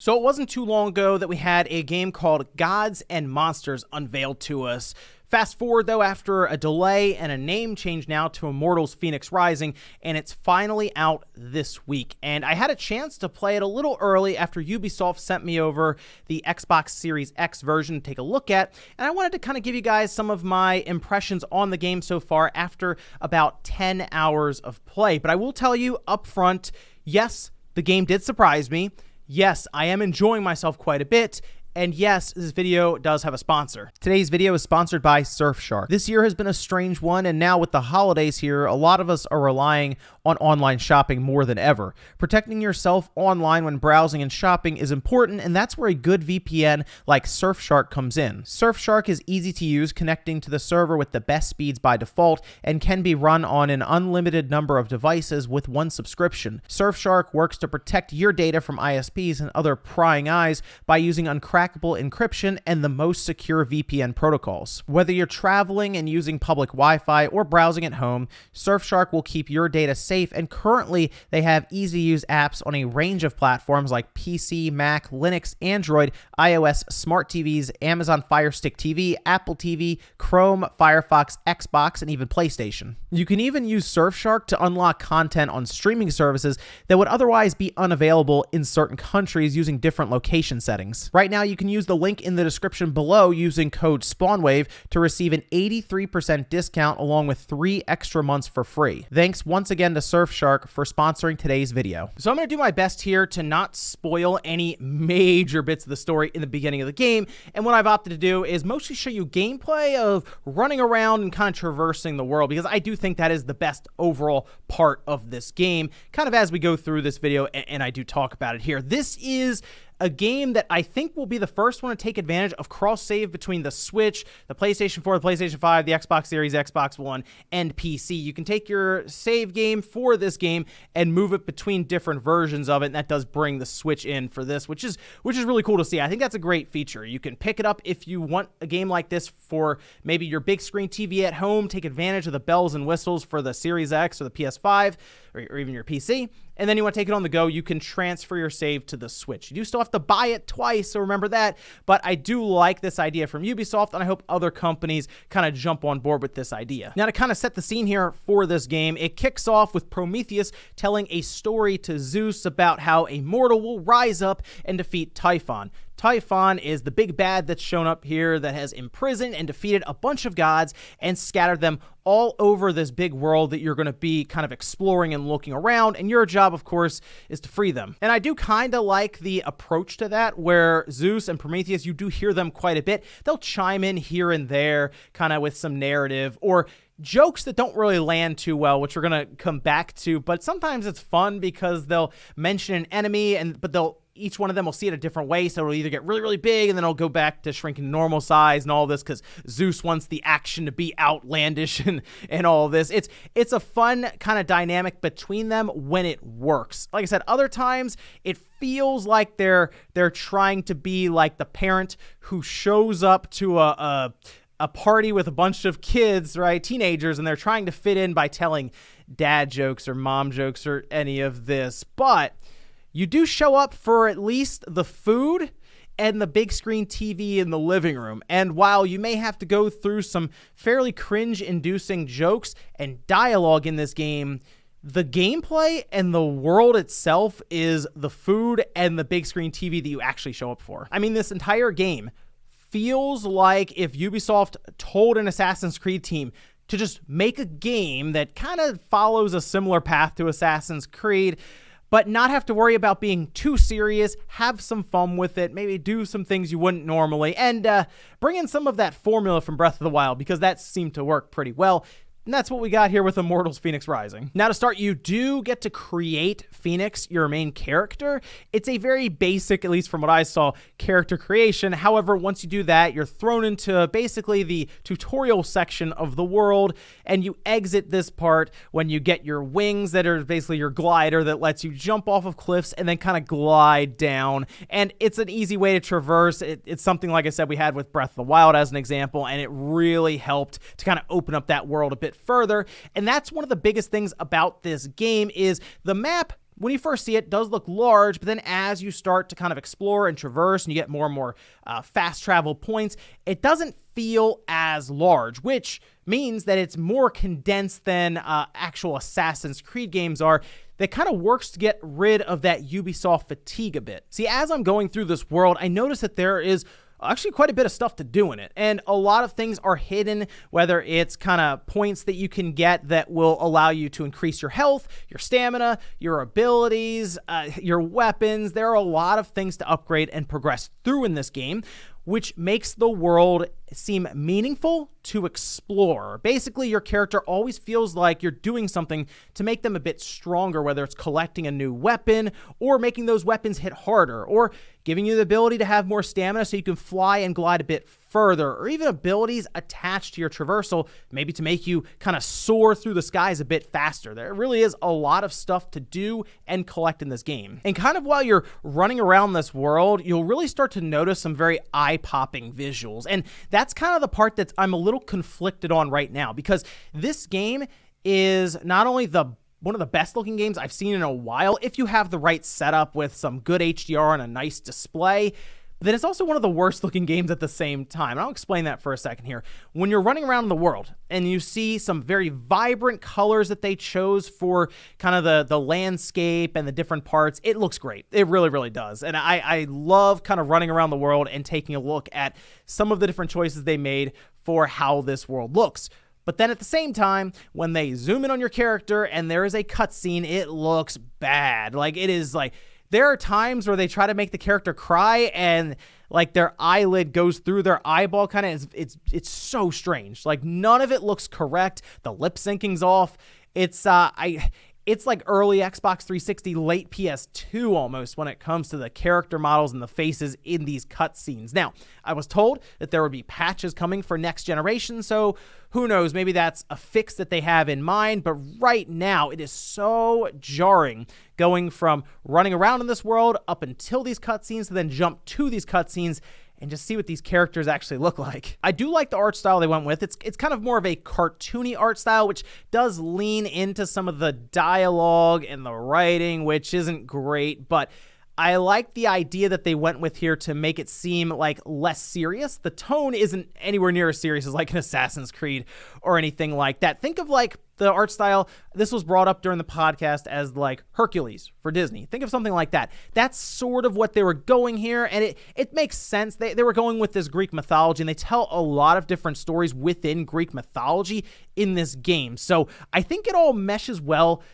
So it wasn't too long ago that we had a game called Gods and Monsters unveiled to us. Fast forward, though, after a delay and a name change now to Immortals Fenyx Rising, and it's finally out this week. And I had a chance to play it a little early after Ubisoft sent me over the Xbox Series X version to take a look at, and I wanted to kind of give you guys some of my impressions on the game so far after about 10 hours of play. But I will tell you up front, yes, the game did surprise me. Yes, I am enjoying myself quite a bit. And yes, this video does have a sponsor. Today's video is sponsored by Surfshark. This year has been a strange one, and now with the holidays here, a lot of us are relying on online shopping more than ever. Protecting yourself online when browsing and shopping is important, and that's where a good VPN like Surfshark comes in. Surfshark is easy to use, connecting to the server with the best speeds by default, and can be run on an unlimited number of devices with one subscription. Surfshark works to protect your data from ISPs and other prying eyes by using uncrackable encryption and the most secure VPN protocols. Whether you're traveling and using public Wi-Fi or browsing at home, Surfshark will keep your data safe, and currently they have easy-to-use apps on a range of platforms like PC, Mac, Linux, Android, iOS, smart TVs, Amazon Fire Stick TV, Apple TV, Chrome, Firefox, Xbox, and even PlayStation. You can even use Surfshark to unlock content on streaming services that would otherwise be unavailable in certain countries using different location settings. Right now, you can use the link in the description below using code SpawnWave to receive an 83% discount along with 3 extra months for free. Thanks once again to Surfshark for sponsoring today's video. So I'm going to do my best here to not spoil any major bits of the story in the beginning of the game, and what I've opted to do is mostly show you gameplay of running around and kind of traversing the world, because I do think that is the best overall part of this game, kind of as we go through this video, and I do talk about it here. This is a game that I think will be the first one to take advantage of cross-save between the Switch, the PlayStation 4, the PlayStation 5, the Xbox Series, Xbox One, and PC. You can take your save game for this game and move it between different versions of it, and that does bring the Switch in for this, which is really cool to see. I think that's a great feature. You can pick it up if you want a game like this for maybe your big screen TV at home, take advantage of the bells and whistles for the Series X or the PS5 or even your PC, and then you want to take it on the go, you can transfer your save to the Switch. You do still have to buy it twice, so remember that, but I do like this idea from Ubisoft, and I hope other companies kind of jump on board with this idea. Now, to kind of set the scene here for this game, it kicks off with Prometheus telling a story to Zeus about how a mortal will rise up and defeat Typhon. Typhon is the big bad that's shown up here that has imprisoned and defeated a bunch of gods and scattered them all over this big world that you're going to be kind of exploring and looking around, and your job, of course, is to free them. And I do kind of like the approach to that, where Zeus and Prometheus, you do hear them quite a bit. They'll chime in here and there, kind of with some narrative, or jokes that don't really land too well, which we're going to come back to, but sometimes it's fun because they'll mention an enemy, but each one of them will see it a different way, so it'll either get really, really big, and then it'll go back to shrinking to normal size and all this, because Zeus wants the action to be outlandish and all this. It's a fun kind of dynamic between them when it works. Like I said, other times it feels like they're trying to be like the parent who shows up to a party with a bunch of kids, right, teenagers, and they're trying to fit in by telling dad jokes or mom jokes or any of this, but you do show up for at least the food and the big screen TV in the living room. And while you may have to go through some fairly cringe-inducing jokes and dialogue in this game, the gameplay and the world itself is the food and the big screen TV that you actually show up for. I mean, this entire game feels like if Ubisoft told an Assassin's Creed team to just make a game that kind of follows a similar path to Assassin's Creed, but not have to worry about being too serious, have some fun with it, maybe do some things you wouldn't normally, and bring in some of that formula from Breath of the Wild, because that seemed to work pretty well. And that's what we got here with Immortals Fenyx Rising. Now, to start, you do get to create Fenyx, your main character. It's a very basic, at least from what I saw, character creation. However, once you do that, you're thrown into basically the tutorial section of the world, and you exit this part when you get your wings that are basically your glider that lets you jump off of cliffs and then kind of glide down. And it's an easy way to traverse. It's something, like I said, we had with Breath of the Wild as an example, and it really helped to kind of open up that world a bit further. And that's one of the biggest things about this game is the map when you first see it, does look large, but then as you start to kind of explore and traverse and you get more and more fast travel points, it doesn't feel as large, which means that it's more condensed than actual Assassin's Creed games are. That kind of works to get rid of that Ubisoft fatigue a bit. See, as I'm going through this world, I notice that there is actually quite a bit of stuff to do in it, and a lot of things are hidden, whether it's kind of points that you can get that will allow you to increase your health, your stamina, your abilities, your weapons. There are a lot of things to upgrade and progress through in this game, which makes the world seem meaningful to explore. Basically, your character always feels like you're doing something to make them a bit stronger, whether it's collecting a new weapon or making those weapons hit harder, or giving you the ability to have more stamina so you can fly and glide a bit further, or even abilities attached to your traversal, maybe to make you kind of soar through the skies a bit faster. There really is a lot of stuff to do and collect in this game. And kind of while you're running around this world, you'll really start to notice some very eye-popping visuals. And that's kind of the part that I'm a little conflicted on right now, because this game is not only one of the best looking games I've seen in a while, if you have the right setup with some good HDR and a nice display, but then it's also one of the worst looking games at the same time. And I'll explain that for a second here. When you're running around the world and you see some very vibrant colors that they chose for kind of the landscape and the different parts, it looks great. It really, really does. And I love kind of running around the world and taking a look at some of the different choices they made for how this world looks. But then at the same time, when they zoom in on your character and there is a cutscene, it looks bad. Like, it is like, there are times where they try to make the character cry and like their eyelid goes through their eyeball, kind of. It's so strange. Like, none of it looks correct. The lip syncing's off. It's like early Xbox 360, late PS2 almost when it comes to the character models and the faces in these cutscenes. Now, I was told that there would be patches coming for next generation, so who knows, maybe that's a fix that they have in mind, but right now it is so jarring going from running around in this world up until these cutscenes to then jump to these cutscenes and just see what these characters actually look like. I do like the art style they went with. It's kind of more of a cartoony art style, which does lean into some of the dialogue and the writing, which isn't great, but I like the idea that they went with here to make it seem like less serious. The tone isn't anywhere near as serious as like an Assassin's Creed or anything like that. Think of like the art style. This was brought up during the podcast as like Hercules for Disney. Think of something like that. That's sort of what they were going here, and it makes sense. They were going with this Greek mythology, and they tell a lot of different stories within Greek mythology in this game. So I think it all meshes well.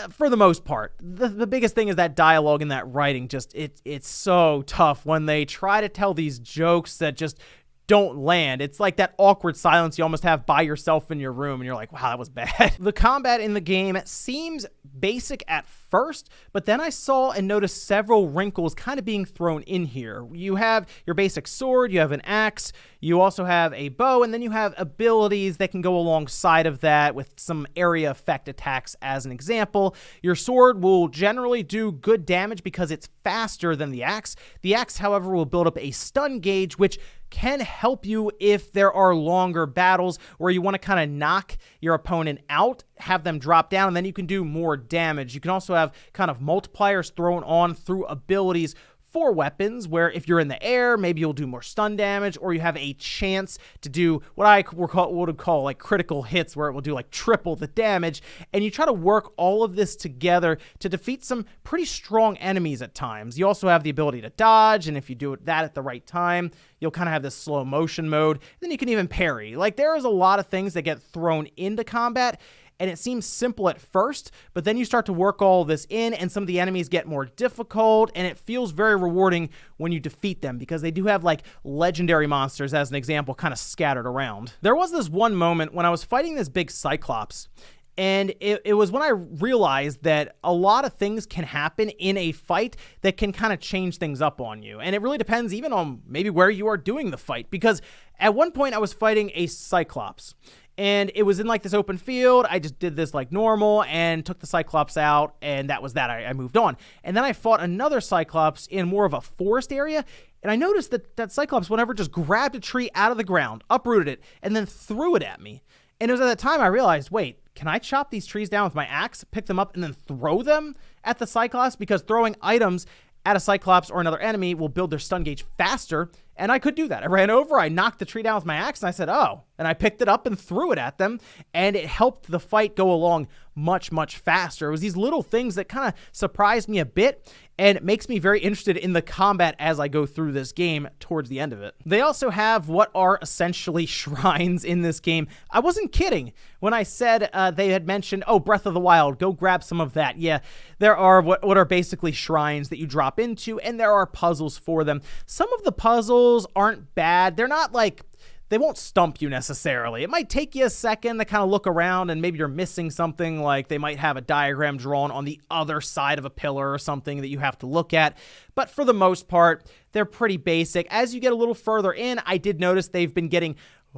For the most part. The biggest thing is that dialogue and that writing. Just it's so tough when they try to tell these jokes that just don't land. It's like that awkward silence you almost have by yourself in your room, and you're like, wow, that was bad. The combat in the game seems basic at first, but then I saw and noticed several wrinkles kind of being thrown in here. You have your basic sword, you have an axe, you also have a bow, and then you have abilities that can go alongside of that with some area effect attacks as an example. Your sword will generally do good damage because it's faster than the axe. The axe, however, will build up a stun gauge, which can help you if there are longer battles where you want to kind of knock your opponent out, have them drop down, and then you can do more damage. You can also have kind of multipliers thrown on through abilities for weapons, where if you're in the air, maybe you'll do more stun damage, or you have a chance to do what I would call like critical hits, where it will do like triple the damage, and you try to work all of this together to defeat some pretty strong enemies at times. You also have the ability to dodge, and if you do that at the right time, you'll kind of have this slow motion mode. Then you can even parry. Like, there is a lot of things that get thrown into combat, and it seems simple at first, but then you start to work all this in, and some of the enemies get more difficult, and it feels very rewarding when you defeat them, because they do have like legendary monsters, as an example, kind of scattered around. There was this one moment when I was fighting this big Cyclops, and it was when I realized that a lot of things can happen in a fight that can kind of change things up on you. And it really depends even on maybe where you are doing the fight, because at one point I was fighting a Cyclops, and it was in like this open field. I just did this like normal and took the Cyclops out, and that was that. I moved on. And then I fought another Cyclops in more of a forest area, and I noticed that Cyclops, whenever, just grabbed a tree out of the ground, uprooted it, and then threw it at me. And it was at that time I realized, wait, can I chop these trees down with my axe, pick them up, and then throw them? at the Cyclops because throwing items at a Cyclops or another enemy will build their stun gauge faster, and I could do that. I ran over, I knocked the tree down with my axe, and I said, oh, and I picked it up and threw it at them, and it helped the fight go along much, much faster. It was these little things that kind of surprised me a bit, and it makes me very interested in the combat as I go through this game towards the end of it. They also have what are essentially shrines in this game. I wasn't kidding when I said they had mentioned, oh, Breath of the Wild, go grab some of that. Yeah, there are what are basically shrines that you drop into, and there are puzzles for them. Some of the puzzles aren't bad. They're not like, they won't stump you necessarily. It might take you a second to kind of look around and maybe you're missing something, like they might have a diagram drawn on the other side of a pillar or something that you have to look at. But for the most part, they're pretty basic. As you get a little further in, I did notice they've been getting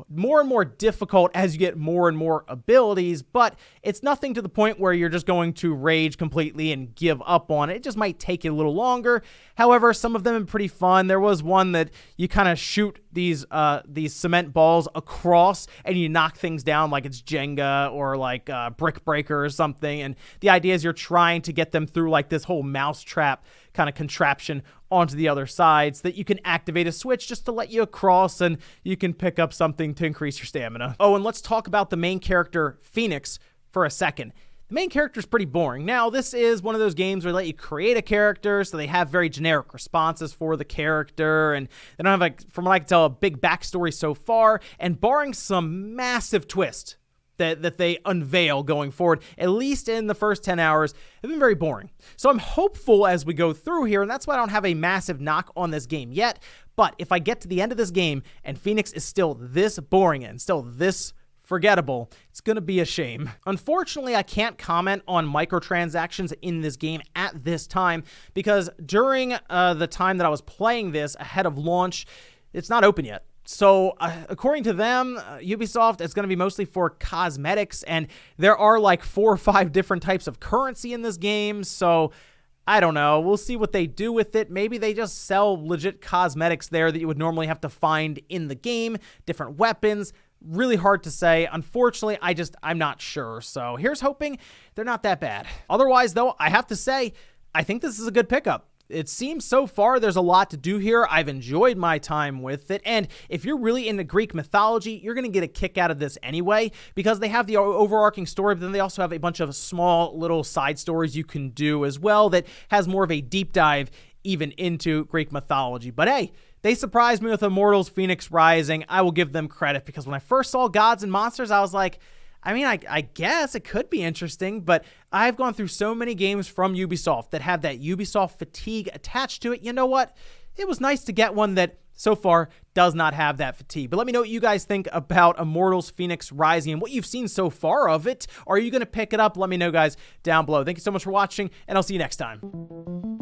more and more difficult as you get more and more abilities, but it's nothing to the point where you're just going to rage completely and give up on it. It just might take you a little longer. However, some of them are pretty fun. There was one that you kind of shoot these cement balls across and you knock things down like it's Jenga or like Brick Breaker or something. And the idea is you're trying to get them through like this whole mousetrap kind of contraption onto the other side so that you can activate a switch just to let you across and you can pick up something to increase your stamina. Oh, and let's talk about the main character, Fenyx, for a second. The main character is pretty boring. Now, this is one of those games where they let you create a character, so they have very generic responses for the character, and they don't have, like, from what I can tell, a big backstory so far, and barring some massive twist that they unveil going forward, at least in the first 10 hours, have been very boring. So I'm hopeful as we go through here, and that's why I don't have a massive knock on this game yet, but if I get to the end of this game and Fenyx is still this boring and still this forgettable, it's gonna be a shame. Unfortunately, I can't comment on microtransactions in this game at this time because during the time that I was playing this ahead of launch, it's not open yet. So, according to them, Ubisoft, it's going to be mostly for cosmetics, and there are like 4 or 5 different types of currency in this game, so I don't know. We'll see what they do with it. Maybe they just sell legit cosmetics there that you would normally have to find in the game, different weapons. Really hard to say. Unfortunately, I'm not sure, so here's hoping they're not that bad. Otherwise, though, I have to say, I think this is a good pickup. It seems so far there's a lot to do here. I've enjoyed my time with it, and if you're really into Greek mythology, you're going to get a kick out of this anyway, because they have the overarching story, but then they also have a bunch of small little side stories you can do as well that has more of a deep dive even into Greek mythology. But hey, they surprised me with Immortals Fenyx Rising. I will give them credit, because when I first saw Gods and Monsters, I was like, I mean, I guess it could be interesting, but I've gone through so many games from Ubisoft that have that Ubisoft fatigue attached to it. You know what? It was nice to get one that so far does not have that fatigue. But let me know what you guys think about Immortals Fenyx Rising and what you've seen so far of it. Are you going to pick it up? Let me know, guys, down below. Thank you so much for watching, and I'll see you next time.